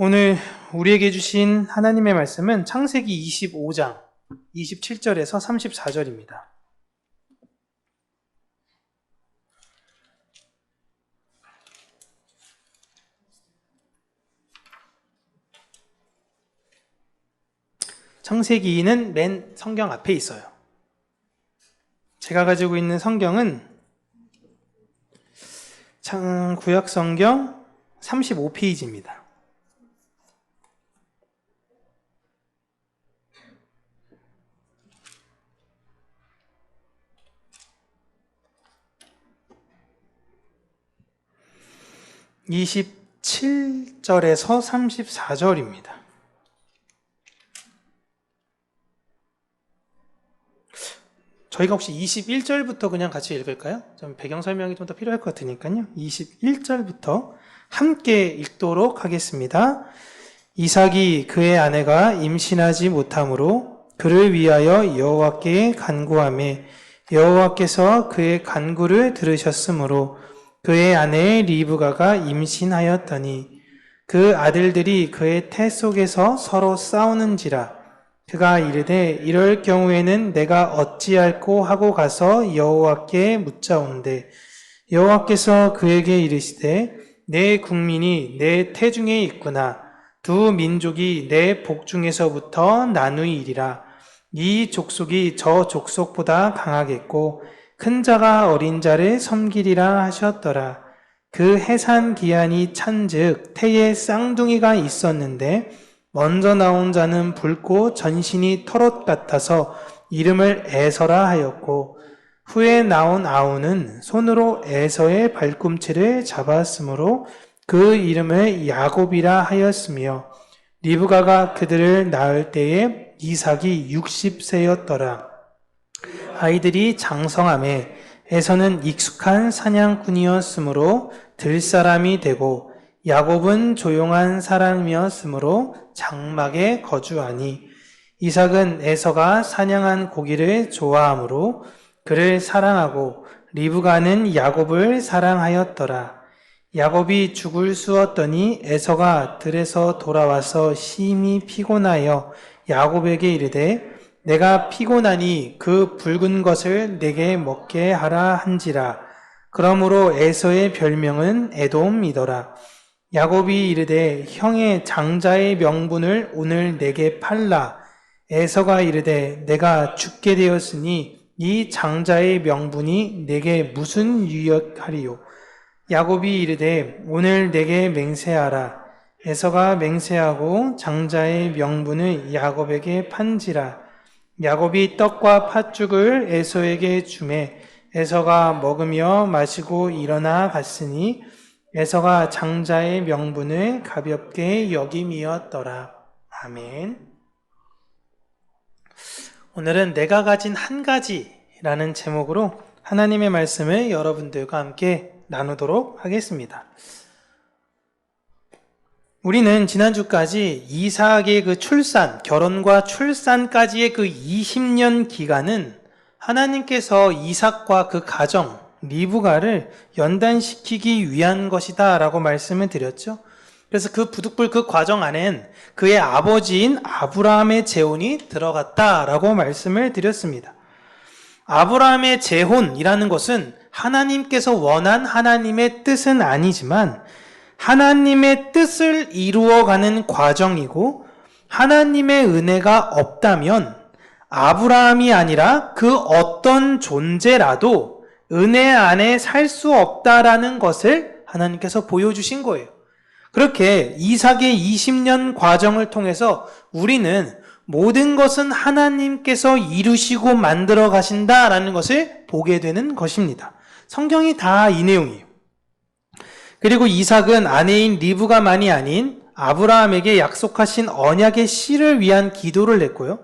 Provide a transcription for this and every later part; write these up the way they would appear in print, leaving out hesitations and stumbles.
오늘 우리에게 주신 하나님의 말씀은 창세기 25장 27절에서 34절입니다. 창세기는 맨 성경 앞에 있어요. 제가 가지고 있는 성경은 구약 성경 35페이지입니다. (27절에서 34절입니다) 저희가 혹시 21절부터 그냥 같이 읽을까요? 좀 배경 설명이 좀 더 필요할 것 같으니까요. 21절부터 함께 읽도록 하겠습니다. 이삭이 그의 아내가 임신하지 못하므로 그를 위하여 여호와께 간구하매 여호와께서 그의 간구를 들으셨으므로 그의 아내 리브가가 임신하였더니 그 아들들이 그의 태 속에서 서로 싸우는지라. 그가 이르되 이럴 경우에는 내가 어찌할꼬 하고 가서 여호와께 묻자온대 여호와께서 그에게 이르시되 내 국민이 내 태중에 있구나. 두 민족이 내 복중에서부터 나누이리라. 이 족속이 저 족속보다 강하겠고 큰 자가 어린 자를 섬기리라 하셨더라. 그 해산 기한이 찬즉 태에 쌍둥이가 있었는데 먼저 나온 자는 붉고 전신이 털옷 같아서 이름을 에서라 하였고 후에 나온 아우는 손으로 에서의 발꿈치를 잡았으므로 그 이름을 야곱이라 하였으며 리브가가 그들을 낳을 때에 이삭이 60세였더라. 아이들이 장성함에 에서는 익숙한 사냥꾼이었으므로 들사람이 되고 야곱은 조용한 사람이었으므로 장막에 거주하니 이삭은 에서가 사냥한 고기를 좋아하므로 그를 사랑하고 리브가는 야곱을 사랑하였더라. 야곱이 죽을 쑤었더니 에서가 들에서 돌아와서 심히 피곤하여 야곱에게 이르되 내가 피곤하니 그 붉은 것을 내게 먹게 하라 한지라. 그러므로 에서의 별명은 에돔이더라. 야곱이 이르되 형의 장자의 명분을 오늘 내게 팔라. 에서가 이르되 내가 죽게 되었으니 이 장자의 명분이 내게 무슨 유익하리요. 야곱이 이르되 오늘 내게 맹세하라. 에서가 맹세하고 장자의 명분을 야곱에게 판지라. 야곱이 떡과 팥죽을 에서에게 주매 에서가 먹으며 마시고 일어나 갔으니 에서가 장자의 명분을 가볍게 여김이었더라. 아멘. 오늘은 내가 가진 한 가지라는 제목으로 하나님의 말씀을 여러분들과 함께 나누도록 하겠습니다. 우리는 지난주까지 이삭의 그 출산, 결혼과 출산까지의 그 20년 기간은 하나님께서 이삭과 그 가정, 리브가를 연단시키기 위한 것이다 라고 말씀을 드렸죠. 그래서 그 부득불 그 과정 안엔 그의 아버지인 아브라함의 재혼이 들어갔다라고 말씀을 드렸습니다. 아브라함의 재혼이라는 것은 하나님께서 원한 하나님의 뜻은 아니지만 하나님의 뜻을 이루어가는 과정이고 하나님의 은혜가 없다면 아브라함이 아니라 그 어떤 존재라도 은혜 안에 살 수 없다라는 것을 하나님께서 보여주신 거예요. 그렇게 이삭의 20년 과정을 통해서 우리는 모든 것은 하나님께서 이루시고 만들어 가신다라는 것을 보게 되는 것입니다. 성경이 다 이 내용이에요. 그리고 이삭은 아내인 리브가만이 아닌 아브라함에게 약속하신 언약의 씨를 위한 기도를 했고요.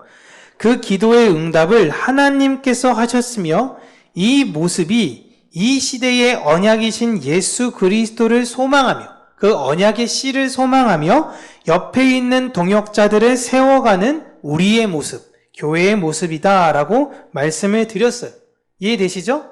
그 기도의 응답을 하나님께서 하셨으며 이 모습이 이 시대의 언약이신 예수 그리스도를 소망하며 그 언약의 씨를 소망하며 옆에 있는 동역자들을 세워가는 우리의 모습, 교회의 모습이다라고 말씀을 드렸어요. 이해되시죠?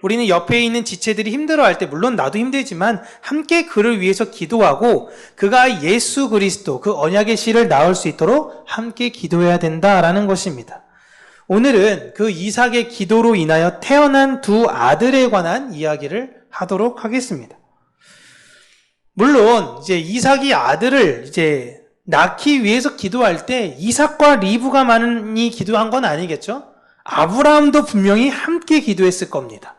우리는 옆에 있는 지체들이 힘들어할 때, 물론 나도 힘들지만 함께 그를 위해서 기도하고 그가 예수 그리스도 그 언약의 씨를 낳을 수 있도록 함께 기도해야 된다라는 것입니다. 오늘은 그 이삭의 기도로 인하여 태어난 두 아들에 관한 이야기를 하도록 하겠습니다. 물론 이제 이삭이 아들을 이제 낳기 위해서 기도할 때 이삭과 리브가 많이 기도한 건 아니겠죠? 아브라함도 분명히 함께 기도했을 겁니다.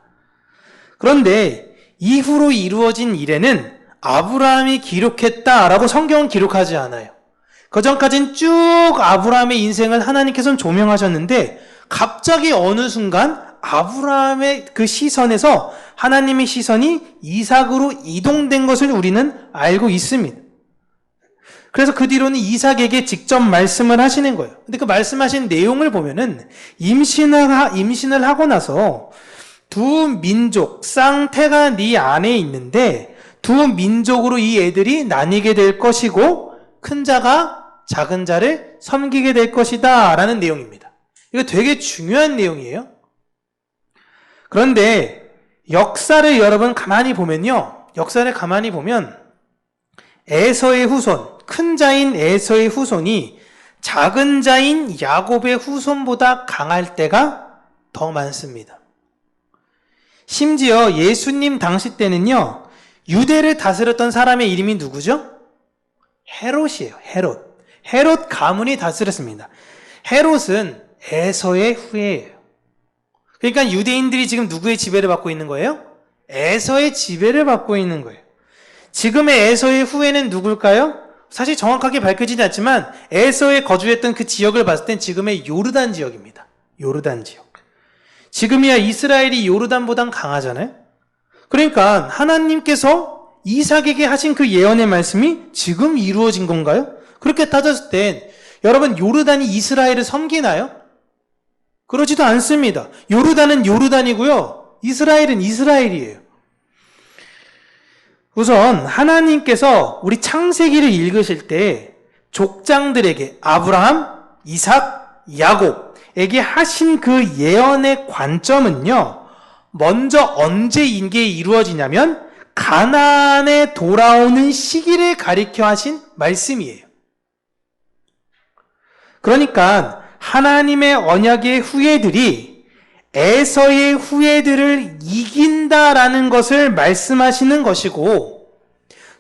그런데 이후로 이루어진 일에는 아브라함이 기록했다라고 성경은 기록하지 않아요. 그전까지는 쭉 아브라함의 인생을 하나님께서는 조명하셨는데 갑자기 어느 순간 아브라함의 그 시선에서 하나님의 시선이 이삭으로 이동된 것을 우리는 알고 있습니다. 그래서 그 뒤로는 이삭에게 직접 말씀을 하시는 거예요. 근데 그 말씀하신 내용을 보면은 임신을 하고 나서 두 민족, 쌍태가 네 안에 있는데 두 민족으로 이 애들이 나뉘게 될 것이고 큰 자가 작은 자를 섬기게 될 것이다 라는 내용입니다. 이거 되게 중요한 내용이에요. 그런데 역사를 여러분 가만히 보면요. 역사를 가만히 보면 에서의 후손, 큰 자인 에서의 후손이 작은 자인 야곱의 후손보다 강할 때가 더 많습니다. 심지어 예수님 당시 때는요, 유대를 다스렸던 사람의 이름이 누구죠? 헤롯이에요. 헤롯 가문이 다스렸습니다. 헤롯은 에서의 후예예요. 그러니까 유대인들이 지금 누구의 지배를 받고 있는 거예요? 에서의 지배를 받고 있는 거예요. 지금의 에서의 후예는 누굴까요? 사실 정확하게 밝혀지지 않지만 에서에 거주했던 그 지역을 봤을 땐 지금의 요르단 지역입니다. 요르단 지역. 지금이야 이스라엘이 요르단보단 강하잖아요. 그러니까 하나님께서 이삭에게 하신 그 예언의 말씀이 지금 이루어진 건가요? 그렇게 따졌을 땐 여러분 요르단이 이스라엘을 섬기나요? 그러지도 않습니다. 요르단은 요르단이고요. 이스라엘은 이스라엘이에요. 우선 하나님께서 우리 창세기를 읽으실 때 족장들에게 아브라함, 이삭, 야곱에게 하신 그 예언의 관점은요. 먼저 언제 이게 이루어지냐면 가나안에 돌아오는 시기를 가리켜 하신 말씀이에요. 그러니까 하나님의 언약의 후예들이 에서의 후예들을 이긴다라는 것을 말씀하시는 것이고,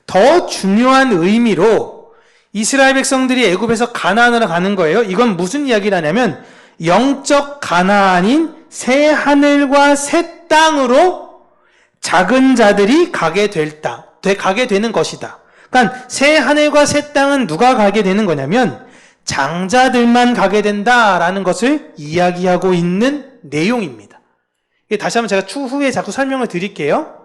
더 중요한 의미로 이스라엘 백성들이 애굽에서 가나안으로 가는 거예요. 이건 무슨 이야기를 하냐면 영적 가나안인 새 하늘과 새 땅으로 작은 자들이 가게 되는 것이다. 그러니까 새 하늘과 새 땅은 누가 가게 되는 거냐면 장자들만 가게 된다라는 것을 이야기하고 있는 내용입니다. 다시 한번 제가 추후에 자꾸 설명을 드릴게요.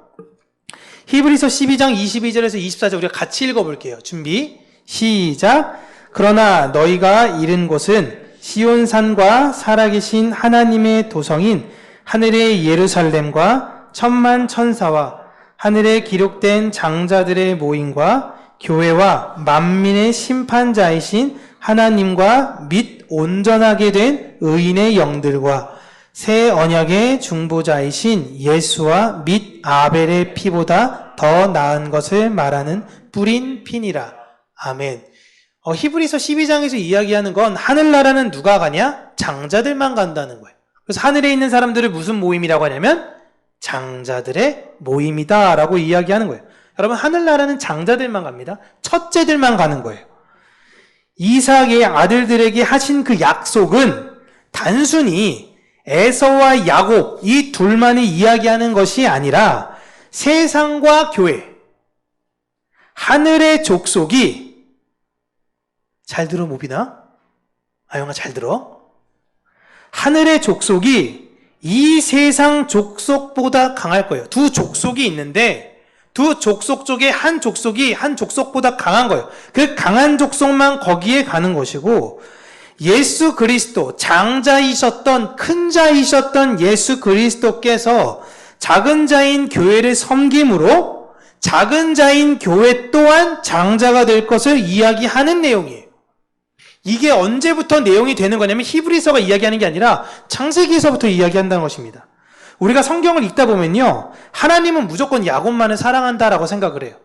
히브리서 12장 22절에서 24절 우리가 같이 읽어볼게요. 준비 시작. 그러나 너희가 이른 곳은 시온산과 살아계신 하나님의 도성인 하늘의 예루살렘과 천만 천사와 하늘에 기록된 장자들의 모임과 교회와 만민의 심판자이신 하나님과 및 온전하게 된 의인의 영들과 새 언약의 중보자이신 예수와 및 아벨의 피보다 더 나은 것을 말하는 뿌린 피니라. 아멘. 히브리서 12장에서 이야기하는 건 하늘나라는 누가 가냐? 장자들만 간다는 거예요. 그래서 하늘에 있는 사람들을 무슨 모임이라고 하냐면 장자들의 모임이다 라고 이야기하는 거예요. 여러분 하늘나라는 장자들만 갑니다. 첫째들만 가는 거예요. 이삭의 아들들에게 하신 그 약속은 단순히 에서와 야곱 이 둘만이 이야기하는 것이 아니라 세상과 교회, 하늘의 족속이 잘 들어 모비나? 아영아 잘 들어? 하늘의 족속이 이 세상 족속보다 강할 거예요. 두 족속이 있는데 두 족속 중에 한 족속이 한 족속보다 강한 거예요. 그 강한 족속만 거기에 가는 것이고 예수 그리스도 장자이셨던 큰 자이셨던 예수 그리스도께서 작은 자인 교회를 섬김으로 작은 자인 교회 또한 장자가 될 것을 이야기하는 내용이에요. 이게 언제부터 내용이 되는 거냐면 히브리서가 이야기하는 게 아니라 창세기에서부터 이야기한다는 것입니다. 우리가 성경을 읽다 보면요, 하나님은 무조건 야곱만을 사랑한다라고 생각을 해요.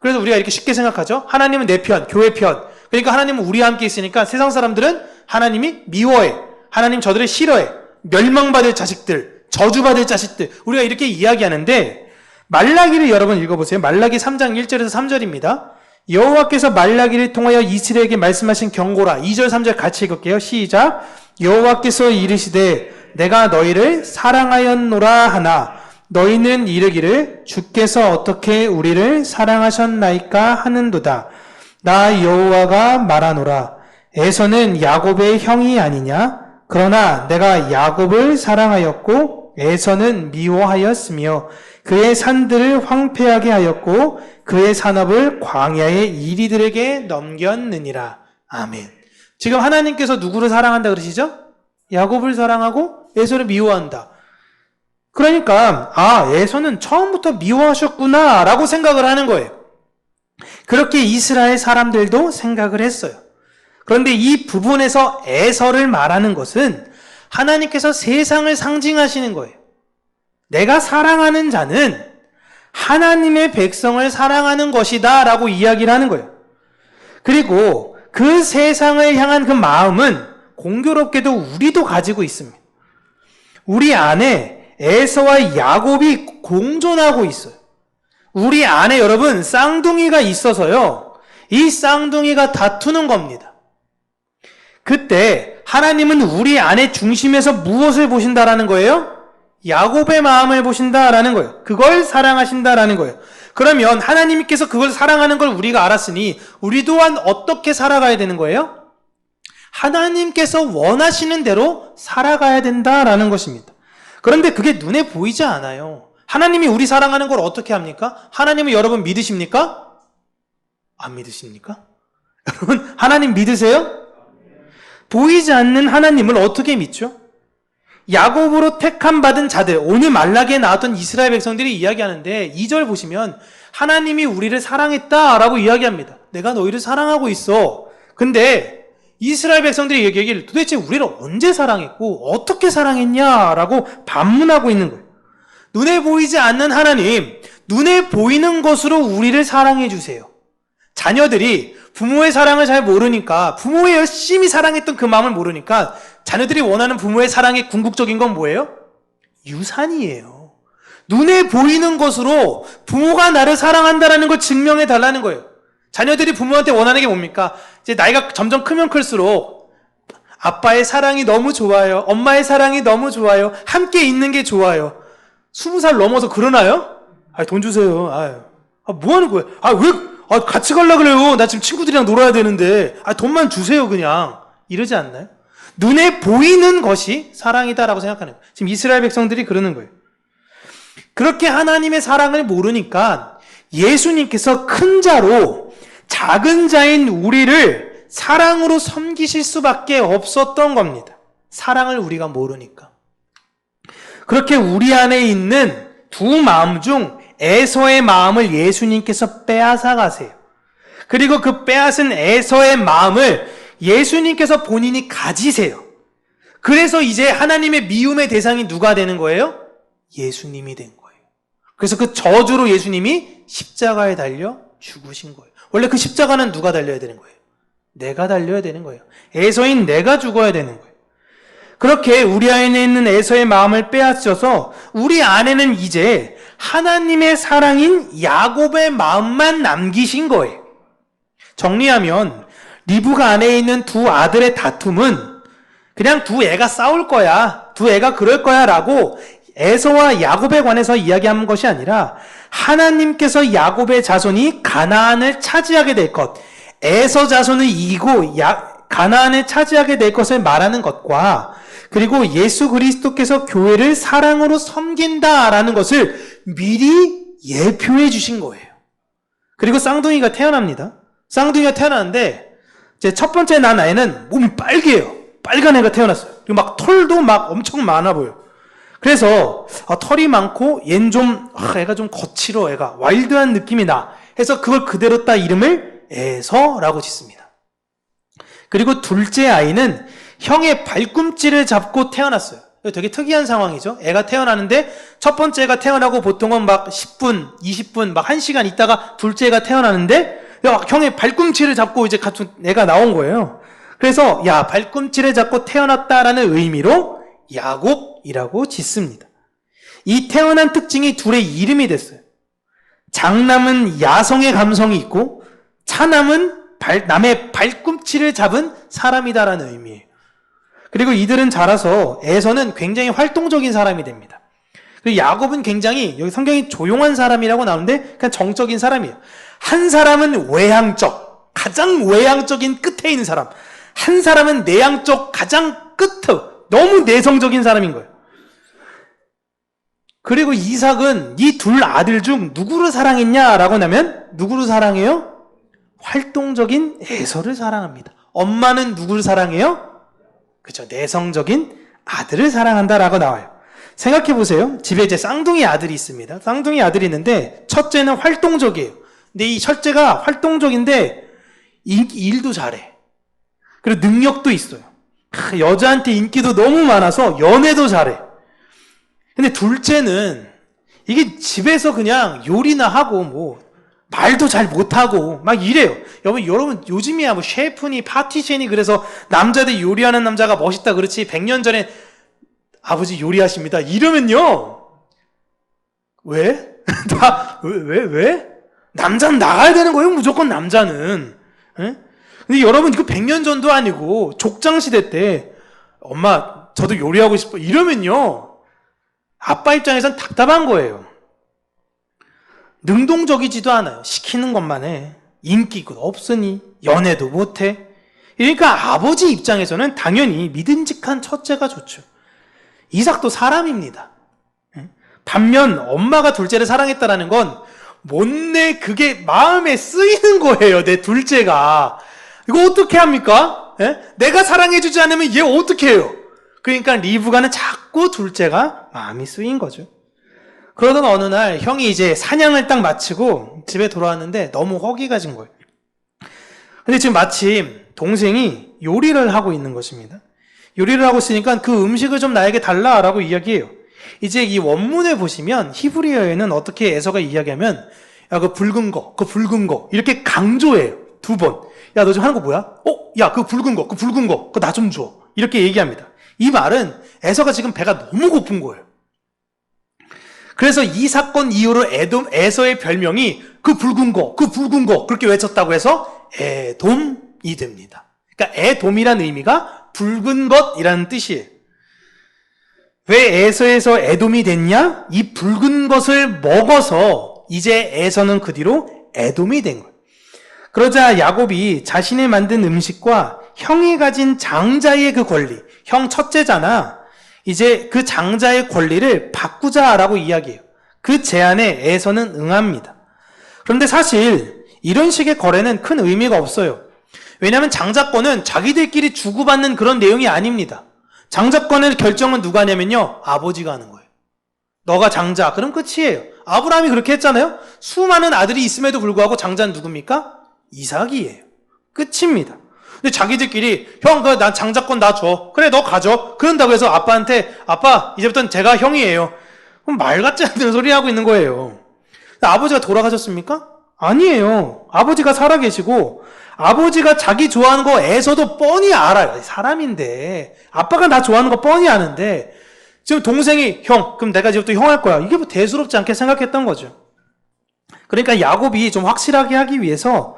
그래서 우리가 이렇게 쉽게 생각하죠. 하나님은 내 편, 교회 편. 그러니까 하나님은 우리와 함께 있으니까 세상 사람들은 하나님이 미워해. 하나님 저들을 싫어해. 멸망받을 자식들, 저주받을 자식들. 우리가 이렇게 이야기하는데, 말라기를 여러분 읽어보세요. 말라기 3장 1절에서 3절입니다. 여호와께서 말라기를 통하여 이스라엘에게 말씀하신 경고라. 2절 3절 같이 읽을게요. 시작. 여호와께서 이르시되 내가 너희를 사랑하였노라 하나 너희는 이르기를 주께서 어떻게 우리를 사랑하셨나이까 하는도다. 나 여호와가 말하노라. 에서는 야곱의 형이 아니냐? 그러나 내가 야곱을 사랑하였고 에서는 미워하였으며 그의 산들을 황폐하게 하였고 그의 산업을 광야의 이리들에게 넘겼느니라. 아멘. 지금 하나님께서 누구를 사랑한다 그러시죠? 야곱을 사랑하고 에서를 미워한다. 그러니까 에서는 처음부터 미워하셨구나 라고 생각을 하는 거예요. 그렇게 이스라엘 사람들도 생각을 했어요. 그런데 이 부분에서 에서를 말하는 것은 하나님께서 세상을 상징하시는 거예요. 내가 사랑하는 자는 하나님의 백성을 사랑하는 것이다 라고 이야기를 하는 거예요. 그리고 그 세상을 향한 그 마음은 공교롭게도 우리도 가지고 있습니다. 우리 안에 에서와 야곱이 공존하고 있어요. 우리 안에 여러분 쌍둥이가 있어서요. 이 쌍둥이가 다투는 겁니다. 그때 하나님은 우리 안에 중심에서 무엇을 보신다라는 거예요? 야곱의 마음을 보신다라는 거예요. 그걸 사랑하신다라는 거예요. 그러면 하나님께서 그걸 사랑하는 걸 우리가 알았으니 우리 또한 어떻게 살아가야 되는 거예요? 하나님께서 원하시는 대로 살아가야 된다라는 것입니다. 그런데 그게 눈에 보이지 않아요. 하나님이 우리 사랑하는 걸 어떻게 합니까? 하나님은 여러분 믿으십니까? 안 믿으십니까? 여러분 하나님 믿으세요? 보이지 않는 하나님을 어떻게 믿죠? 야곱으로 택함 받은 자들, 오늘 말라기에 나왔던 이스라엘 백성들이 이야기하는데 2절 보시면 하나님이 우리를 사랑했다라고 이야기합니다. 내가 너희를 사랑하고 있어. 근데 이스라엘 백성들이 얘기하기를 도대체 우리를 언제 사랑했고 어떻게 사랑했냐라고 반문하고 있는 거예요. 눈에 보이지 않는 하나님, 눈에 보이는 것으로 우리를 사랑해 주세요. 자녀들이 부모의 사랑을 잘 모르니까, 부모의 열심히 사랑했던 그 마음을 모르니까 자녀들이 원하는 부모의 사랑의 궁극적인 건 뭐예요? 유산이에요. 눈에 보이는 것으로 부모가 나를 사랑한다는 걸 증명해 달라는 거예요. 자녀들이 부모한테 원하는 게 뭡니까? 이제 나이가 점점 크면 클수록 아빠의 사랑이 너무 좋아요. 엄마의 사랑이 너무 좋아요. 함께 있는 게 좋아요. 20살 넘어서 그러나요? 돈 주세요. 뭐 하는 거예요? 왜 같이 가려고 그래요? 나 지금 친구들이랑 놀아야 되는데. 돈만 주세요, 그냥. 이러지 않나요? 눈에 보이는 것이 사랑이다라고 생각하는 거예요. 지금 이스라엘 백성들이 그러는 거예요. 그렇게 하나님의 사랑을 모르니까 예수님께서 큰 자로 작은 자인 우리를 사랑으로 섬기실 수밖에 없었던 겁니다. 사랑을 우리가 모르니까. 그렇게 우리 안에 있는 두 마음 중 에서의 마음을 예수님께서 빼앗아 가세요. 그리고 그 빼앗은 에서의 마음을 예수님께서 본인이 가지세요. 그래서 이제 하나님의 미움의 대상이 누가 되는 거예요? 예수님이 된 거예요. 그래서 그 저주로 예수님이 십자가에 달려 죽으신 거예요. 원래 그 십자가는 누가 달려야 되는 거예요? 내가 달려야 되는 거예요. 에서인 내가 죽어야 되는 거예요. 그렇게 우리 안에 있는 에서의 마음을 빼앗겨서 우리 안에는 이제 하나님의 사랑인 야곱의 마음만 남기신 거예요. 정리하면 리브가 안에 있는 두 아들의 다툼은 그냥 두 애가 싸울 거야, 두 애가 그럴 거야 라고 에서와 야곱에 관해서 이야기한 것이 아니라 하나님께서 야곱의 자손이 가나안을 차지하게 될 것, 에서 자손을 이기고 가나안을 차지하게 될 것을 말하는 것과 그리고 예수 그리스도께서 교회를 사랑으로 섬긴다라는 것을 미리 예표해 주신 거예요. 그리고 쌍둥이가 태어납니다. 쌍둥이가 태어나는데 제 첫 번째 난 아이는 몸이 빨개요. 빨간 애가 태어났어요. 그리고 막 털도 막 엄청 많아 보여요. 그래서 털이 많고 얘는 좀 애가 좀 거칠어, 애가 와일드한 느낌이 나 해서 그걸 그대로 따 이름을 에서라고 짓습니다. 그리고 둘째 아이는 형의 발꿈치를 잡고 태어났어요. 되게 특이한 상황이죠. 애가 태어나는데 첫 번째 애가 태어나고 보통은 막 10분, 20분, 막 1시간 있다가 둘째 애가 태어나는데 형의 발꿈치를 잡고 이제 같은 애가 나온 거예요. 그래서 야, 발꿈치를 잡고 태어났다라는 의미로 야곱이라고 짓습니다. 이 태어난 특징이 둘의 이름이 됐어요. 장남은 야성의 감성이 있고 차남은 남의 발꿈치를 잡은 사람이다라는 의미예요. 그리고 이들은 자라서 에서는 굉장히 활동적인 사람이 됩니다. 그리고 야곱은 굉장히 여기 성경이 조용한 사람이라고 나오는데 그냥 정적인 사람이에요. 한 사람은 외향적, 가장 외향적인 끝에 있는 사람. 한 사람은 내향적, 가장 끝에 너무 내성적인 사람인 거예요. 그리고 이삭은 이 둘 아들 중 누구를 사랑했냐라고 하면 누구를 사랑해요? 활동적인 에서를 사랑합니다. 엄마는 누구를 사랑해요? 그렇죠. 내성적인 아들을 사랑한다라고 나와요. 생각해 보세요. 집에 이제 쌍둥이 아들이 있습니다. 쌍둥이 아들이 있는데 첫째는 활동적이에요. 근데 이 첫째가 활동적인데 일도 잘해. 그리고 능력도 있어요. 여자한테 인기도 너무 많아서 연애도 잘해. 근데 둘째는 이게 집에서 그냥 요리나 하고 뭐 말도 잘 못하고 막 이래요. 여러분 요즘이야 뭐 셰프니 파티셰니 그래서 남자들 요리하는 남자가 멋있다 그렇지 100년 전에 아버지 요리하십니다 이러면요 왜? 왜? 남자는 나가야 되는 거예요 무조건 남자는. 에? 근데 여러분 이거 100년 전도 아니고 족장시대 때 엄마 저도 요리하고 싶어 이러면요 아빠 입장에선 답답한 거예요. 능동적이지도 않아요. 시키는 것만 해. 인기가 없으니 연애도 못해. 그러니까 아버지 입장에서는 당연히 믿음직한 첫째가 좋죠. 이삭도 사람입니다. 반면 엄마가 둘째를 사랑했다라는 건 못내 그게 마음에 쓰이는 거예요. 내 둘째가. 이거 어떻게 합니까? 내가 사랑해주지 않으면 얘 어떻게 해요? 그러니까 리브가는 자꾸 둘째가 마음이 쓰인 거죠. 그러던 어느 날 형이 이제 사냥을 딱 마치고 집에 돌아왔는데 너무 허기가 진 거예요. 근데 지금 마침 동생이 요리를 하고 있는 것입니다. 요리를 하고 있으니까 그 음식을 좀 나에게 달라라고 이야기해요. 이제 이 원문에 보시면 히브리어에는 어떻게 에서가 이야기하면 야, 그 붉은 거 이렇게 강조해요. 2번. 야, 너 지금 하는 거 뭐야? 야, 그 붉은 거, 그거 나 좀 줘. 이렇게 얘기합니다. 이 말은 에서가 지금 배가 너무 고픈 거예요. 그래서 이 사건 이후로 에서의 별명이 그 붉은 거 그렇게 외쳤다고 해서 에돔이 됩니다. 그러니까 에돔이라는 의미가 붉은 것이라는 뜻이에요. 왜 에서에서 에돔이 됐냐? 이 붉은 것을 먹어서 이제 에서는 그 뒤로 에돔이 된 거예요. 그러자 야곱이 자신이 만든 음식과 형이 가진 장자의 그 권리, 형 첫째잖아. 이제 그 장자의 권리를 바꾸자라고 이야기해요. 그 제안에 에서는 응합니다. 그런데 사실 이런 식의 거래는 큰 의미가 없어요. 왜냐하면 장자권은 자기들끼리 주고받는 그런 내용이 아닙니다. 장자권의 결정은 누가 하냐면요. 아버지가 하는 거예요. 너가 장자, 그럼 끝이에요. 아브라함이 그렇게 했잖아요. 수많은 아들이 있음에도 불구하고 장자는 누굽니까? 이삭이에요. 끝입니다. 근데 자기들끼리 형, 난 장자권 나 줘. 그래, 너 가져. 그런다고 해서 아빠한테 아빠, 이제부터는 제가 형이에요. 그럼 말 같지 않은 소리 하고 있는 거예요. 아버지가 돌아가셨습니까? 아니에요. 아버지가 살아계시고 아버지가 자기 좋아하는 거 에서도 뻔히 알아요. 사람인데 아빠가 나 좋아하는 거 뻔히 아는데 지금 동생이 형, 그럼 내가 이제부터 형 할 거야. 이게 뭐 대수롭지 않게 생각했던 거죠. 그러니까 야곱이 좀 확실하게 하기 위해서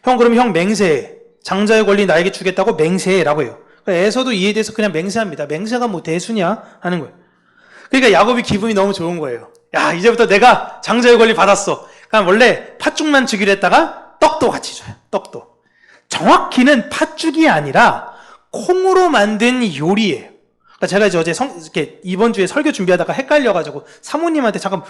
형, 그럼 형 맹세해. 장자의 권리 나에게 주겠다고 맹세해라고 해요. 그러니까 에서도 이에 대해서 그냥 맹세합니다. 맹세가 뭐 대수냐 하는 거예요. 그러니까 야곱이 기분이 너무 좋은 거예요. 야, 이제부터 내가 장자의 권리 받았어. 그럼 원래 팥죽만 주기로 했다가 떡도 같이 줘요. 떡도. 정확히는 팥죽이 아니라 콩으로 만든 요리예요. 그러니까 제가 이제 어제 이렇게 이번 주에 설교 준비하다가 헷갈려가지고 사모님한테 잠깐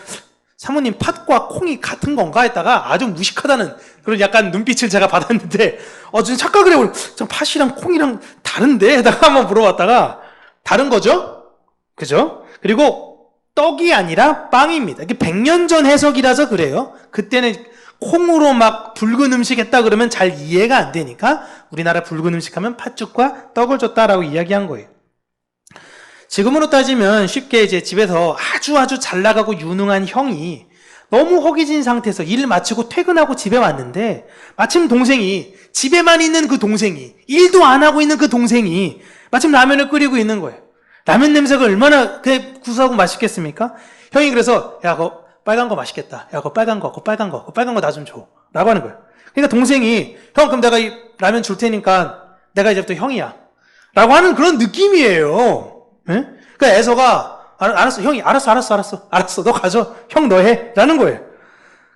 사모님 팥과 콩이 같은 건가 했다가 아주 무식하다는 그런 약간 눈빛을 제가 받았는데 좀 착각을 해버리고 팥이랑 콩이랑 다른데? 해다가 한번 물어봤다가 다른 거죠? 그죠? 그리고 떡이 아니라 빵입니다. 이게 100년 전 해석이라서 그래요. 그때는 콩으로 막 붉은 음식 했다 그러면 잘 이해가 안 되니까 우리나라 붉은 음식 하면 팥죽과 떡을 줬다라고 이야기한 거예요. 지금으로 따지면 쉽게 이제 집에서 아주 잘 나가고 유능한 형이 너무 허기진 상태에서 일 마치고 퇴근하고 집에 왔는데 마침 동생이 집에만 있는 그 동생이 일도 안 하고 있는 그 동생이 마침 라면을 끓이고 있는 거예요. 라면 냄새가 얼마나 구수하고 맛있겠습니까? 형이 그래서 야 그거 빨간 거 맛있겠다. 야 그거 빨간 거 나 좀 줘. 라고 하는 거예요. 그러니까 동생이 형 그럼 내가 이 라면 줄 테니까 내가 이제부터 형이야. 라고 하는 그런 느낌이에요. 네? 그러니까 에서가 알았어 형이 알았어 너 가져 형 너 해 라는 거예요.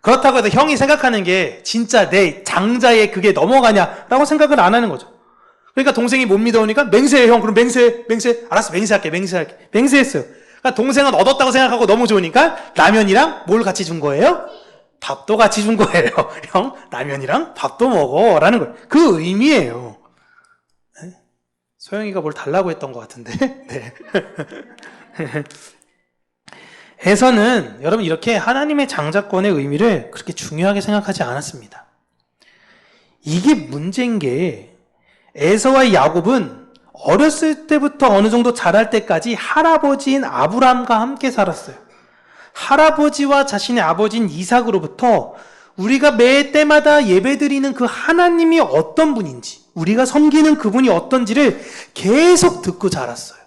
그렇다고 해서 형이 생각하는 게 진짜 내 장자에 그게 넘어가냐라고 생각을 안 하는 거죠. 그러니까 동생이 못 믿어오니까 맹세해 형 그럼 맹세해 알았어 맹세할게 맹세했어요. 그러니까 동생은 얻었다고 생각하고 너무 좋으니까 라면이랑 뭘 같이 준 거예요? 밥도 같이 준 거예요. 형 라면이랑 밥도 먹어 라는 거예요. 그 의미예요. 네? 소영이가 뭘 달라고 했던 것 같은데 네. 에서는 여러분 이렇게 하나님의 장자권의 의미를 그렇게 중요하게 생각하지 않았습니다. 이게 문제인 게 에서와 야곱은 어렸을 때부터 어느 정도 자랄 때까지 할아버지인 아브람과 함께 살았어요. 할아버지와 자신의 아버지인 이삭으로부터 우리가 매 때마다 예배드리는 그 하나님이 어떤 분인지, 우리가 섬기는 그분이 어떤지를 계속 듣고 자랐어요.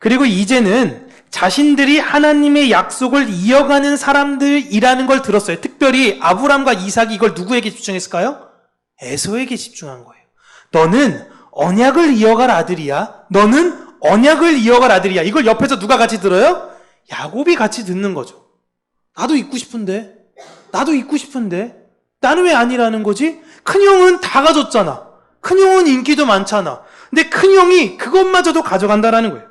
그리고 이제는 자신들이 하나님의 약속을 이어가는 사람들이라는 걸 들었어요. 특별히 아브람과 이삭이 이걸 누구에게 집중했을까요? 에서에게 집중한 거예요. 너는 언약을 이어갈 아들이야. 너는 언약을 이어갈 아들이야. 이걸 옆에서 누가 같이 들어요? 야곱이 같이 듣는 거죠. 나도 있고 싶은데. 나는 왜 아니라는 거지? 큰형은 다 가졌잖아. 큰형은 인기도 많잖아. 근데 큰형이 그것마저도 가져간다라는 거예요.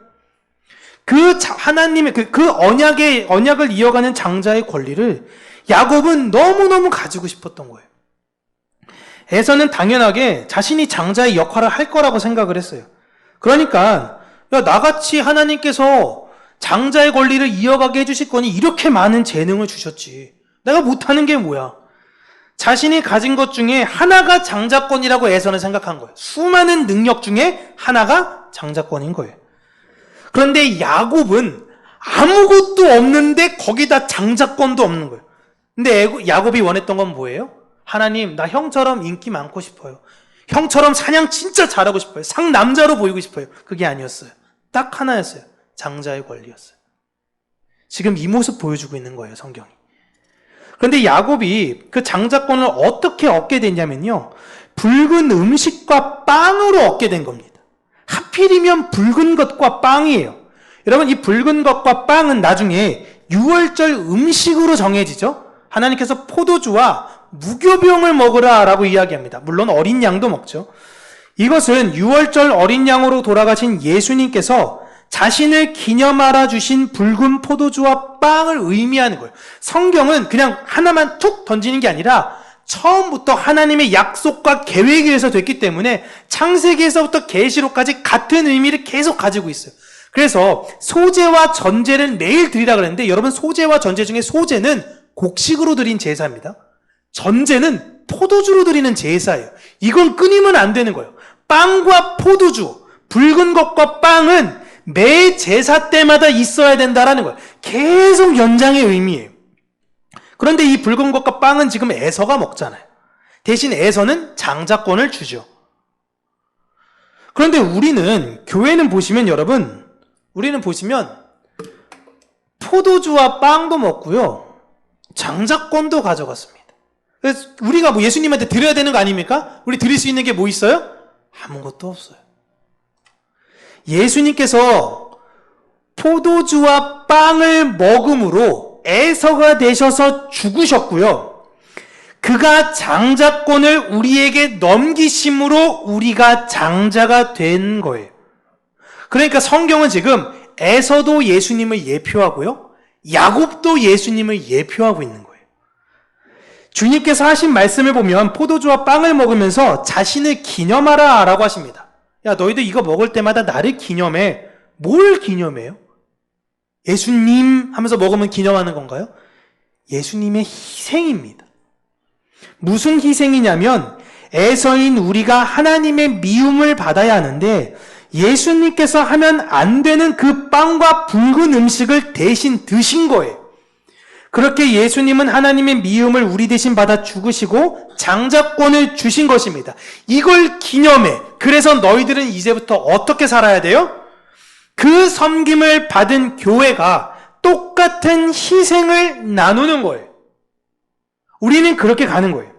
그 하나님의 그 언약을 이어가는 장자의 권리를 야곱은 너무너무 가지고 싶었던 거예요. 에서는 당연하게 자신이 장자의 역할을 할 거라고 생각을 했어요. 그러니까 야 나같이 하나님께서 장자의 권리를 이어가게 해주실 거니 이렇게 많은 재능을 주셨지. 내가 못하는 게 뭐야? 자신이 가진 것 중에 하나가 장자권이라고 에서는 생각한 거예요. 수많은 능력 중에 하나가 장자권인 거예요. 그런데 야곱은 아무것도 없는데 거기다 장자권도 없는 거예요. 근데 야곱이 원했던 건 뭐예요? 하나님, 나 형처럼 인기 많고 싶어요. 형처럼 사냥 진짜 잘하고 싶어요. 상남자로 보이고 싶어요. 그게 아니었어요. 딱 하나였어요. 장자의 권리였어요. 지금 이 모습 보여주고 있는 거예요, 성경이. 그런데 야곱이 그 장자권을 어떻게 얻게 됐냐면요. 붉은 음식과 빵으로 얻게 된 겁니다. 하필이면 붉은 것과 빵이에요. 여러분, 이 붉은 것과 빵은 나중에 유월절 음식으로 정해지죠. 하나님께서 포도주와 무교병을 먹으라 라고 이야기합니다. 물론 어린 양도 먹죠. 이것은 유월절 어린 양으로 돌아가신 예수님께서 자신을 기념하라 주신 붉은 포도주와 빵을 의미하는 거예요. 성경은 그냥 하나만 툭 던지는 게 아니라 처음부터 하나님의 약속과 계획에 의해서 됐기 때문에 창세기에서부터 계시록까지 같은 의미를 계속 가지고 있어요. 그래서 소제와 전제를 매일 드리라 그랬는데 여러분 소제와 전제 중에 소제는 곡식으로 드린 제사입니다. 전제는 포도주로 드리는 제사예요. 이건 끊이면 안 되는 거예요. 빵과 포도주, 붉은 것과 빵은 매 제사 때마다 있어야 된다라는 거예요. 계속 연장의 의미예요. 그런데 이 붉은 것과 빵은 지금 에서가 먹잖아요. 대신 에서는 장자권을 주죠. 그런데 우리는 교회는 보시면 여러분, 우리는 보시면 포도주와 빵도 먹고요. 장자권도 가져갔습니다. 그래서 우리가 뭐 예수님한테 드려야 되는 거 아닙니까? 우리 드릴 수 있는 게 뭐 있어요? 아무것도 없어요. 예수님께서 포도주와 빵을 먹음으로 에서가 되셔서 죽으셨고요. 그가 장자권을 우리에게 넘기심으로 우리가 장자가 된 거예요. 그러니까 성경은 지금 에서도 예수님을 예표하고요. 야곱도 예수님을 예표하고 있는 거예요. 주님께서 하신 말씀을 보면 포도주와 빵을 먹으면서 자신을 기념하라 라고 하십니다. 야 너희들 이거 먹을 때마다 나를 기념해. 뭘 기념해요? 예수님 하면서 먹으면 기념하는 건가요? 예수님의 희생입니다. 무슨 희생이냐면 에서인 우리가 하나님의 미움을 받아야 하는데 예수님께서 하면 안 되는 그 빵과 붉은 음식을 대신 드신 거예요. 그렇게 예수님은 하나님의 미움을 우리 대신 받아 죽으시고 장자권을 주신 것입니다. 이걸 기념해. 그래서 너희들은 이제부터 어떻게 살아야 돼요? 그 섬김을 받은 교회가 똑같은 희생을 나누는 거예요. 우리는 그렇게 가는 거예요.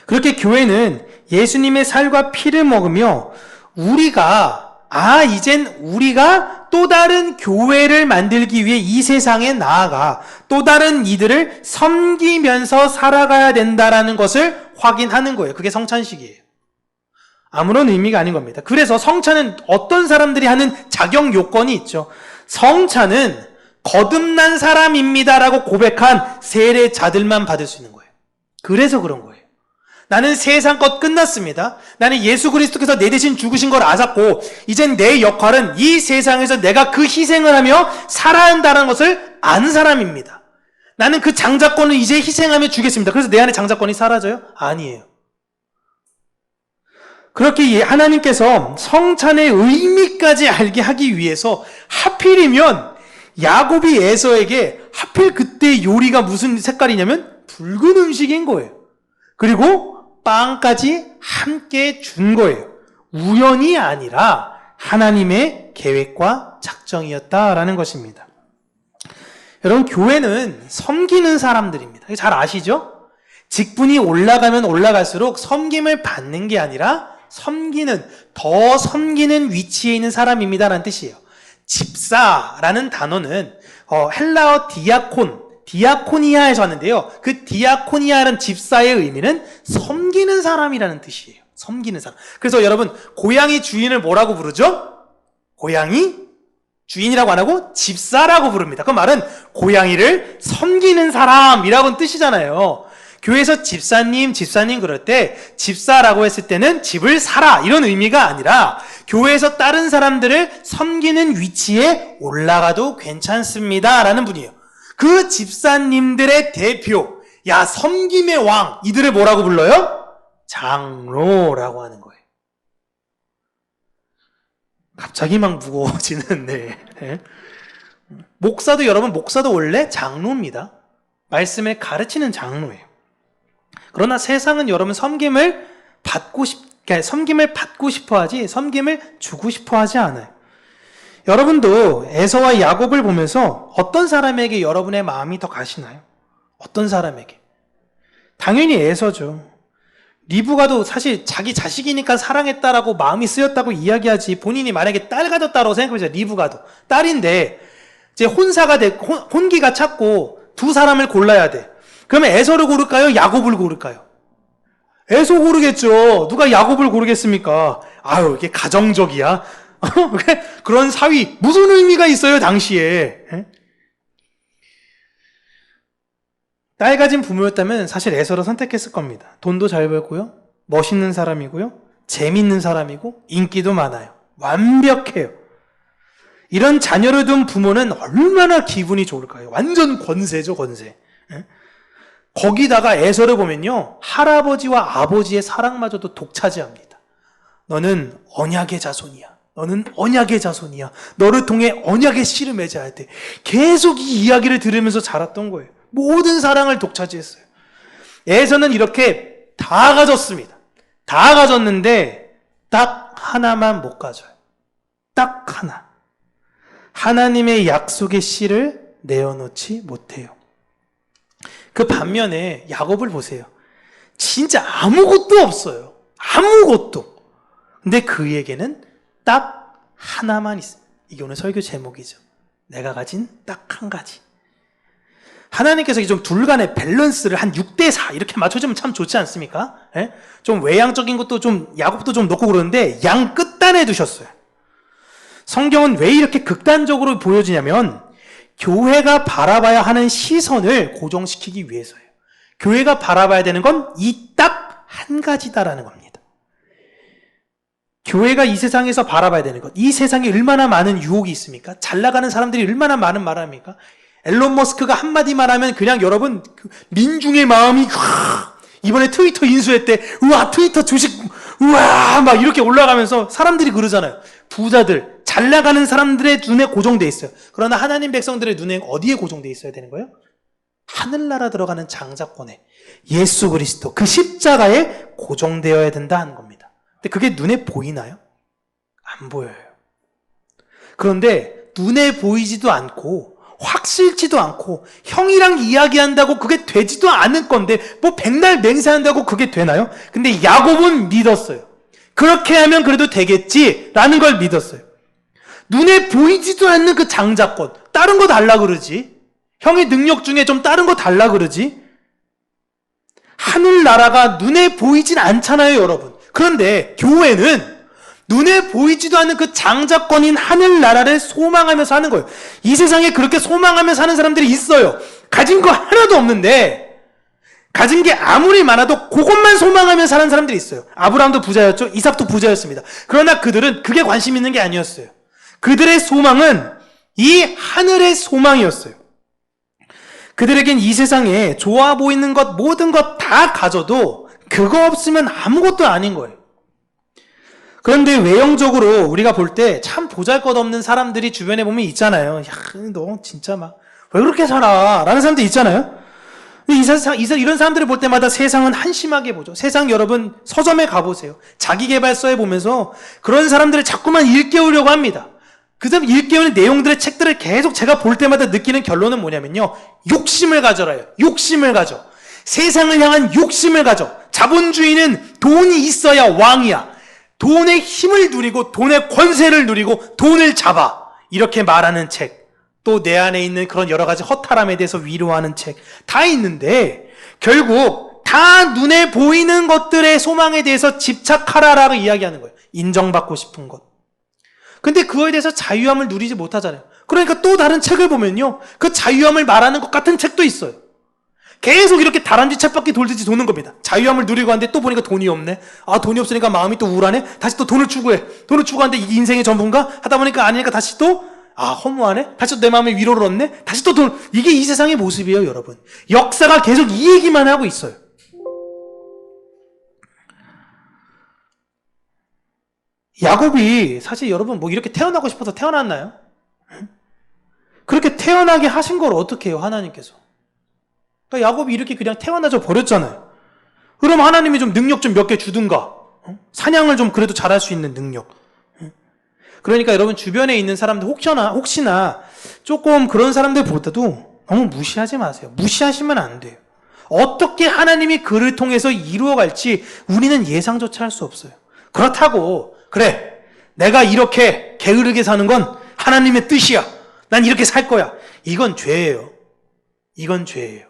그렇게 교회는 예수님의 살과 피를 먹으며 이젠 우리가 또 다른 교회를 만들기 위해 이 세상에 나아가 또 다른 이들을 섬기면서 살아가야 된다라는 것을 확인하는 거예요. 그게 성찬식이에요. 아무런 의미가 아닌 겁니다. 그래서 성찬은 어떤 사람들이 하는 자격 요건이 있죠. 성찬은 거듭난 사람입니다라고 고백한 세례자들만 받을 수 있는 거예요. 그래서 그런 거예요. 나는 세상 것 끝났습니다. 나는 예수 그리스도께서 내 대신 죽으신 걸 알았고 이젠 내 역할은 이 세상에서 내가 그 희생을 하며 살아야 한다는 것을 아는 사람입니다. 나는 그 장자권을 이제 희생하며 주겠습니다. 그래서 내 안에 장자권이 사라져요? 아니에요. 그렇게 하나님께서 성찬의 의미까지 알게 하기 위해서 하필이면 야곱이 에서에게 하필 그때 요리가 무슨 색깔이냐면 붉은 음식인 거예요. 그리고 빵까지 함께 준 거예요. 우연이 아니라 하나님의 계획과 작정이었다라는 것입니다. 여러분, 교회는 섬기는 사람들입니다. 잘 아시죠? 직분이 올라가면 올라갈수록 섬김을 받는 게 아니라 더 섬기는 위치에 있는 사람입니다라는 뜻이에요. 집사라는 단어는 헬라어 디아코니아에서 왔는데요. 그 디아코니아라는 집사의 의미는 섬기는 사람이라는 뜻이에요. 섬기는 사람. 그래서 여러분, 고양이 주인을 뭐라고 부르죠? 고양이 주인이라고 안 하고 집사라고 부릅니다. 그 말은 고양이를 섬기는 사람이라고는 뜻이잖아요. 교회에서 집사님 그럴 때 집사라고 했을 때는 집을 사라 이런 의미가 아니라 교회에서 다른 사람들을 섬기는 위치에 올라가도 괜찮습니다 라는 분이에요. 그 집사님들의 대표, 섬김의 왕, 이들을 뭐라고 불러요? 장로라고 하는 거예요. 갑자기 막 무거워지는, 목사도 원래 장로입니다. 말씀을 가르치는 장로예요. 그러나 세상은 여러분 섬김을 받고 싶어 하지, 섬김을 주고 싶어 하지 않아요. 여러분도 에서와 야곱을 보면서 어떤 사람에게 여러분의 마음이 더 가시나요? 어떤 사람에게? 당연히 에서죠. 리브가도 사실 자기 자식이니까 사랑했다라고 마음이 쓰였다고 이야기하지, 본인이 만약에 딸 가졌다고 생각해보세요. 리브가도 딸인데 이제 혼기가 찼고 두 사람을 골라야 돼. 그러면 에서를 고를까요? 야곱을 고를까요? 에서 고르겠죠. 누가 야곱을 고르겠습니까? 이게 가정적이야. 그런 사위 무슨 의미가 있어요 당시에? 딸 가진 부모였다면 사실 에서를 선택했을 겁니다. 돈도 잘 벌고요, 멋있는 사람이고요, 재밌는 사람이고 인기도 많아요. 완벽해요. 이런 자녀를 둔 부모는 얼마나 기분이 좋을까요? 완전 권세죠, 권세. 거기다가 에서를 보면요, 할아버지와 아버지의 사랑마저도 독차지합니다. 너는 언약의 자손이야. 너는 언약의 자손이야. 너를 통해 언약의 씨를 맺어야 돼. 계속 이 이야기를 들으면서 자랐던 거예요. 모든 사랑을 독차지했어요. 에서는 이렇게 다 가졌습니다. 다 가졌는데 딱 하나만 못 가져요. 딱 하나. 하나님의 약속의 씨를 내어놓지 못해요. 그 반면에 야곱을 보세요. 진짜 아무것도 없어요. 아무것도. 근데 그에게는 딱 하나만 있습니다. 이게 오늘 설교 제목이죠. 내가 가진 딱 한 가지. 하나님께서 좀 둘 간의 밸런스를 한 6대4 이렇게 맞춰주면 참 좋지 않습니까? 좀 외향적인 것도 좀, 야곱도 좀 넣고 그러는데 양 끝단에 두셨어요. 성경은 왜 이렇게 극단적으로 보여지냐면 교회가 바라봐야 하는 시선을 고정시키기 위해서예요. 교회가 바라봐야 되는 건 이 딱 한 가지다라는 겁니다. 교회가 이 세상에서 바라봐야 되는 것, 이 세상에 얼마나 많은 유혹이 있습니까? 잘 나가는 사람들이 얼마나 많은 말을 합니까? 앨런 머스크가 한마디 말하면 그냥 여러분 민중의 마음이 이번에 트위터 인수했대. 우와, 트위터 주식 우와 막 이렇게 올라가면서 사람들이 그러잖아요. 부자들, 잘 나가는 사람들의 눈에 고정돼 있어요. 그러나 하나님 백성들의 눈에 어디에 고정돼 있어야 되는 거예요? 하늘나라 들어가는 장자권에, 예수 그리스도 그 십자가에 고정되어야 된다 하는 겁니다. 근데 그게 눈에 보이나요? 안 보여요. 그런데 눈에 보이지도 않고 확실치도 않고 형이랑 이야기한다고 그게 되지도 않을 건데 뭐 백날 맹세한다고 그게 되나요? 근데 야곱은 믿었어요. 그렇게 하면 그래도 되겠지라는 걸 믿었어요. 눈에 보이지도 않는 그 장자권, 다른 거 달라 그러지. 형의 능력 중에 좀 다른 거 달라 그러지. 하늘나라가 눈에 보이진 않잖아요, 여러분. 그런데 교회는 눈에 보이지도 않는 그 장자권인 하늘나라를 소망하며 사는 거예요. 이 세상에 그렇게 소망하며 사는 사람들이 있어요. 가진 거 하나도 없는데 가진 게 아무리 많아도 그것만 소망하며 사는 사람들이 있어요. 아브라함도 부자였죠. 이삭도 부자였습니다. 그러나 그들은 그게 관심 있는 게 아니었어요. 그들의 소망은 이 하늘의 소망이었어요. 그들에겐 이 세상에 좋아 보이는 것 모든 것 다 가져도 그거 없으면 아무것도 아닌 거예요. 그런데 외형적으로 우리가 볼 때 참 보잘것없는 사람들이 주변에 보면 있잖아요. 야, 너 진짜 막 왜 그렇게 살아? 라는 사람들 있잖아요. 이런 사람들을 볼 때마다 세상은 한심하게 보죠. 세상 여러분 서점에 가보세요. 자기계발서에 보면서 그런 사람들을 자꾸만 일깨우려고 합니다. 그 사람 일깨우는 내용들의 책들을 계속 제가 볼 때마다 느끼는 결론은 뭐냐면요. 욕심을 가져라요. 욕심을 가져. 세상을 향한 욕심을 가져. 자본주의는 돈이 있어야 왕이야. 돈의 힘을 누리고 돈의 권세를 누리고 돈을 잡아. 이렇게 말하는 책. 또 내 안에 있는 그런 여러 가지 허탈함에 대해서 위로하는 책. 다 있는데 결국 다 눈에 보이는 것들의 소망에 대해서 집착하라라고 이야기하는 거예요. 인정받고 싶은 것. 근데 그거에 대해서 자유함을 누리지 못하잖아요. 그러니까 또 다른 책을 보면요. 그 자유함을 말하는 것 같은 책도 있어요. 계속 이렇게 다람쥐 쳇바퀴 돌듯이 도는 겁니다. 자유함을 누리고 하는데 또 보니까 돈이 없네. 아, 돈이 없으니까 마음이 또 우울하네. 다시 또 돈을 추구해. 돈을 추구하는데 이게 인생의 전부인가? 하다 보니까 아니니까 다시 또 허무하네. 다시 또 내 마음에 위로를 얻네. 다시 또 돈. 이게 이 세상의 모습이에요, 여러분. 역사가 계속 이 얘기만 하고 있어요. 야곱이 사실 여러분 뭐 이렇게 태어나고 싶어서 태어났나요? 그렇게 태어나게 하신 걸 어떻게 해요, 하나님께서? 그러니까 야곱이 이렇게 그냥 태어나져 버렸잖아요. 그럼 하나님이 좀 능력 좀 몇 개 주든가. 사냥을 좀 그래도 잘할 수 있는 능력. 그러니까 여러분 주변에 있는 사람들 혹시나 조금 그런 사람들보다도 너무 무시하지 마세요. 무시하시면 안 돼요. 어떻게 하나님이 그를 통해서 이루어갈지 우리는 예상조차 할 수 없어요. 그렇다고 그래 내가 이렇게 게으르게 사는 건 하나님의 뜻이야. 난 이렇게 살 거야. 이건 죄예요. 이건 죄예요.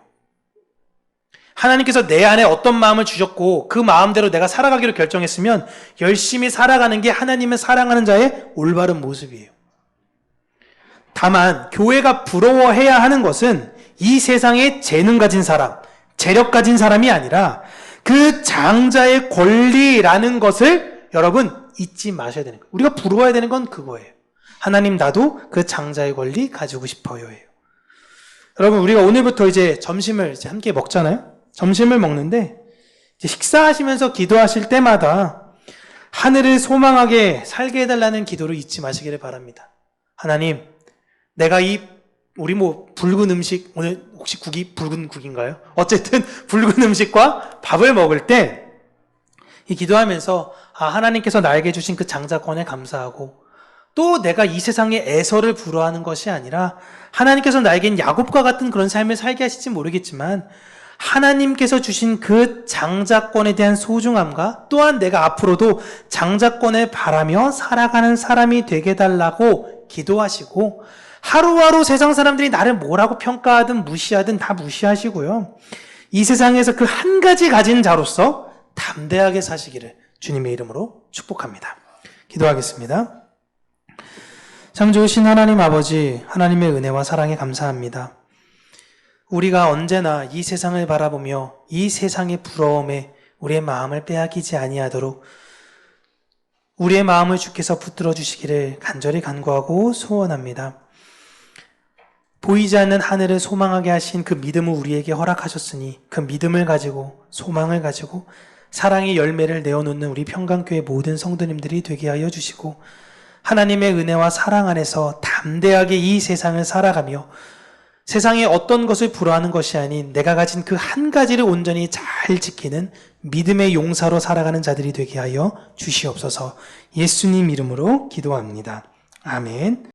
하나님께서 내 안에 어떤 마음을 주셨고 그 마음대로 내가 살아가기로 결정했으면 열심히 살아가는 게 하나님을 사랑하는 자의 올바른 모습이에요. 다만 교회가 부러워해야 하는 것은 이 세상에 재능 가진 사람, 재력 가진 사람이 아니라 그 장자의 권리라는 것을 여러분 잊지 마셔야 되는 거예요. 우리가 부러워해야 되는 건 그거예요. 하나님 나도 그 장자의 권리 가지고 싶어요. 여러분 우리가 오늘부터 이제 점심을 이제 함께 먹잖아요. 점심을 먹는데 이제 식사하시면서 기도하실 때마다 하늘을 소망하게 살게 해달라는 기도를 잊지 마시기를 바랍니다. 하나님, 내가 우리 붉은 음식, 오늘 혹시 국이 붉은 국인가요? 어쨌든 붉은 음식과 밥을 먹을 때 이 기도하면서 하나님께서 나에게 주신 그 장자권에 감사하고 또 내가 이 세상의 애서를 부러워하는 것이 아니라 하나님께서 나에겐 야곱과 같은 그런 삶을 살게 하실지 모르겠지만 하나님께서 주신 그 장자권에 대한 소중함과 또한 내가 앞으로도 장자권을 바라며 살아가는 사람이 되게 해달라고 기도하시고 하루하루 세상 사람들이 나를 뭐라고 평가하든 무시하든 다 무시하시고요. 이 세상에서 그 한 가지 가진 자로서 담대하게 사시기를 주님의 이름으로 축복합니다. 기도하겠습니다. 참 좋으신 하나님 아버지, 하나님의 은혜와 사랑에 감사합니다. 우리가 언제나 이 세상을 바라보며 이 세상의 부러움에 우리의 마음을 빼앗기지 아니하도록 우리의 마음을 주께서 붙들어 주시기를 간절히 간구하고 소원합니다. 보이지 않는 하늘을 소망하게 하신 그 믿음을 우리에게 허락하셨으니 그 믿음을 가지고 소망을 가지고 사랑의 열매를 내어놓는 우리 평강교회 모든 성도님들이 되게 하여 주시고 하나님의 은혜와 사랑 안에서 담대하게 이 세상을 살아가며 세상에 어떤 것을 부러워하는 것이 아닌 내가 가진 그 한 가지를 온전히 잘 지키는 믿음의 용사로 살아가는 자들이 되게 하여 주시옵소서. 예수님 이름으로 기도합니다. 아멘.